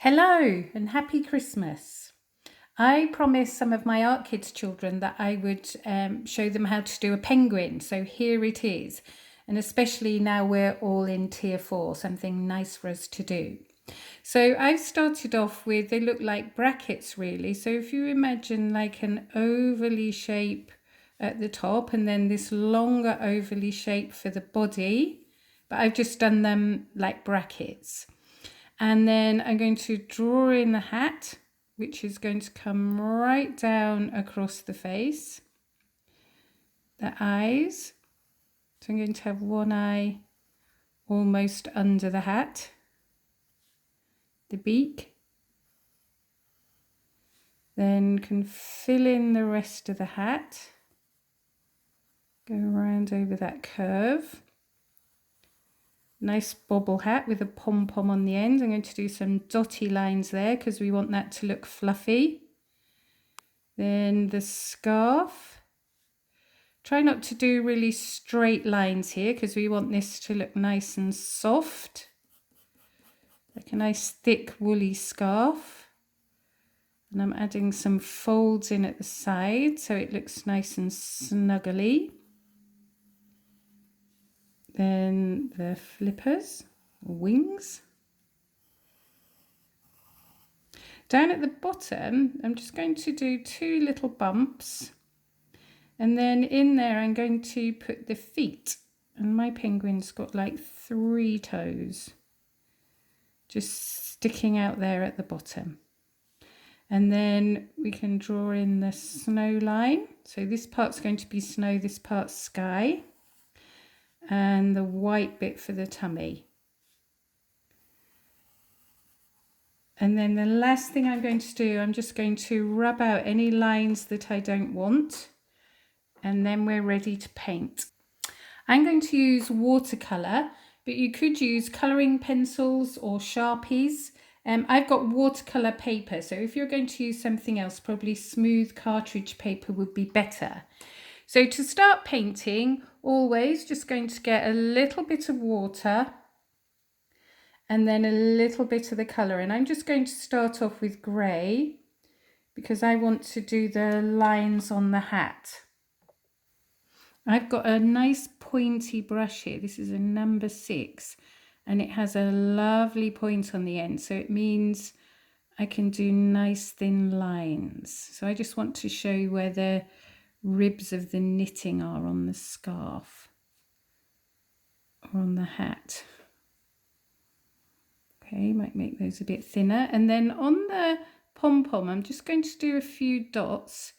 Hello and happy Christmas. I promised some of my Art Kids children that I would show them how to do a penguin. So here it is. And especially now we're all in tier 4, something nice for us to do. So I've started off with, they look like brackets really. So if you imagine like an ovally shape at the top and then this longer ovally shape for the body, but I've just done them like brackets. And then I'm going to draw in the hat, which is going to come right down across the face. The eyes. So I'm going to have one eye almost under the hat. The beak. Then can fill in the rest of the hat. Go around over that curve. Nice bobble hat with a pom-pom on the end. I'm going to do some dotty lines there because we want that to look fluffy. Then the scarf. Try not to do really straight lines here because we want this to look nice and soft. Like a nice thick woolly scarf. And I'm adding some folds in at the side so it looks nice and snuggly. Then the flippers, wings. Down at the bottom, I'm just going to do 2 little bumps. And then in there, I'm going to put the feet. And my penguin's got like 3 toes. Just sticking out there at the bottom. And then we can draw in the snow line. So this part's going to be snow, this part's sky. And the white bit for the tummy. And then the last thing I'm going to do, I'm just going to rub out any lines that I don't want. And then we're ready to paint. I'm going to use watercolour, but you could use colouring pencils or Sharpies. I've got watercolour paper, so if you're going to use something else, probably smooth cartridge paper would be better. So to start painting, always just going to get a little bit of water and then a little bit of the colour. And I'm just going to start off with grey because I want to do the lines on the hat. I've got a nice pointy brush here. This is a number 6 and it has a lovely point on the end. So it means I can do nice thin lines. So I just want to show you where the ribs of the knitting are on the scarf or on the hat. Okay, might make those a bit thinner. And then on the pom-pom, I'm just going to do a few dots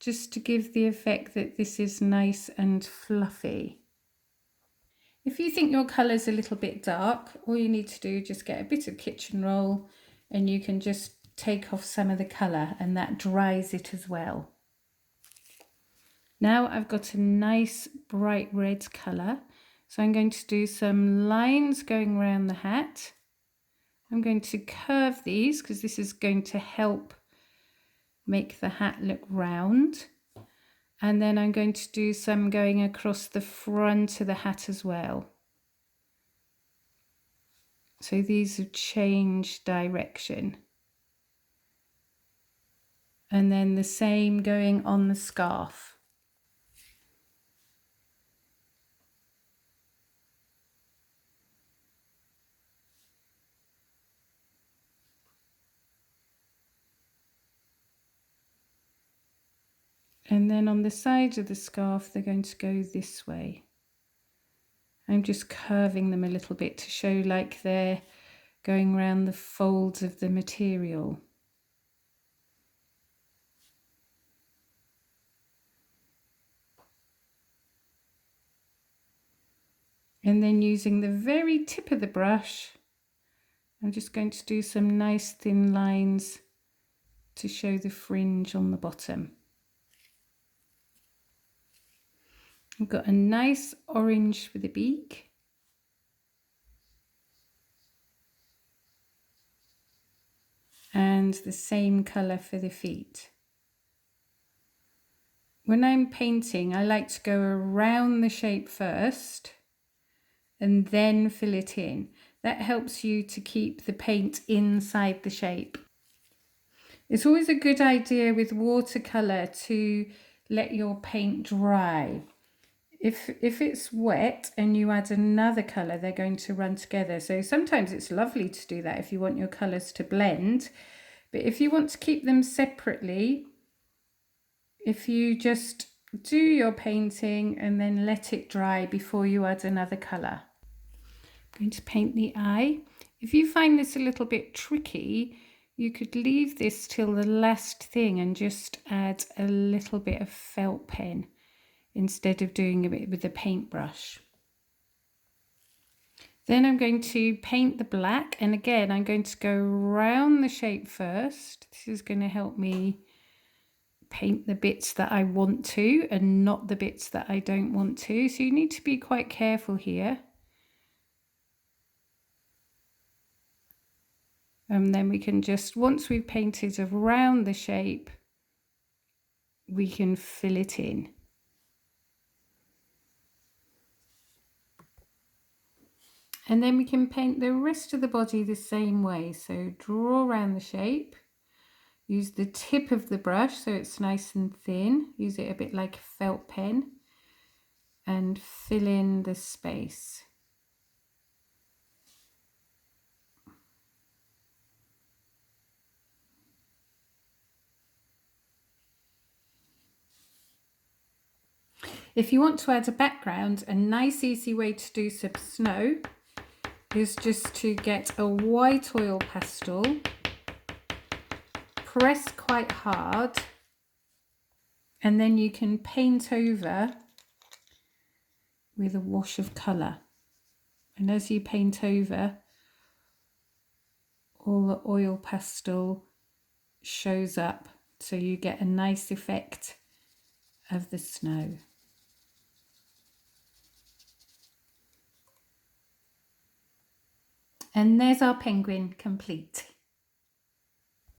just to give the effect that this is nice and fluffy. If you think your colour's a little bit dark, all you need to do is just get a bit of kitchen roll and you can just take off some of the colour and that dries it as well. Now I've got a nice bright red colour, so I'm going to do some lines going around the hat. I'm going to curve these because this is going to help make the hat look round. And then I'm going to do some going across the front of the hat as well. So these have changed direction. And then the same going on the scarf. And then on the sides of the scarf, they're going to go this way. I'm just curving them a little bit to show like they're going around the folds of the material. And then using the very tip of the brush, I'm just going to do some nice thin lines to show the fringe on the bottom. I've got a nice orange for the beak. And the same colour for the feet. When I'm painting, I like to go around the shape first and then fill it in. That helps you to keep the paint inside the shape. It's always a good idea with watercolour to let your paint dry. If it's wet and you add another colour, they're going to run together. So sometimes it's lovely to do that if you want your colours to blend. But if you want to keep them separately, if you just do your painting and then let it dry before you add another colour. I'm going to paint the eye. If you find this a little bit tricky, you could leave this till the last thing and just add a little bit of felt pen instead of doing it with a paintbrush. Then I'm going to paint the black, and again I'm going to go around the shape first. This is going to help me paint the bits that I want to and not the bits that I don't want to. So you need to be quite careful here. And then we can just, once we've painted around the shape, we can fill it in. And then we can paint the rest of the body the same way. So draw around the shape, use the tip of the brush so it's nice and thin, use it a bit like a felt pen, and fill in the space. If you want to add a background, a nice easy way to do some snow is just to get a white oil pastel, press quite hard, and then you can paint over with a wash of colour. And as you paint over, all the oil pastel shows up, so you get a nice effect of the snow. And there's our penguin complete.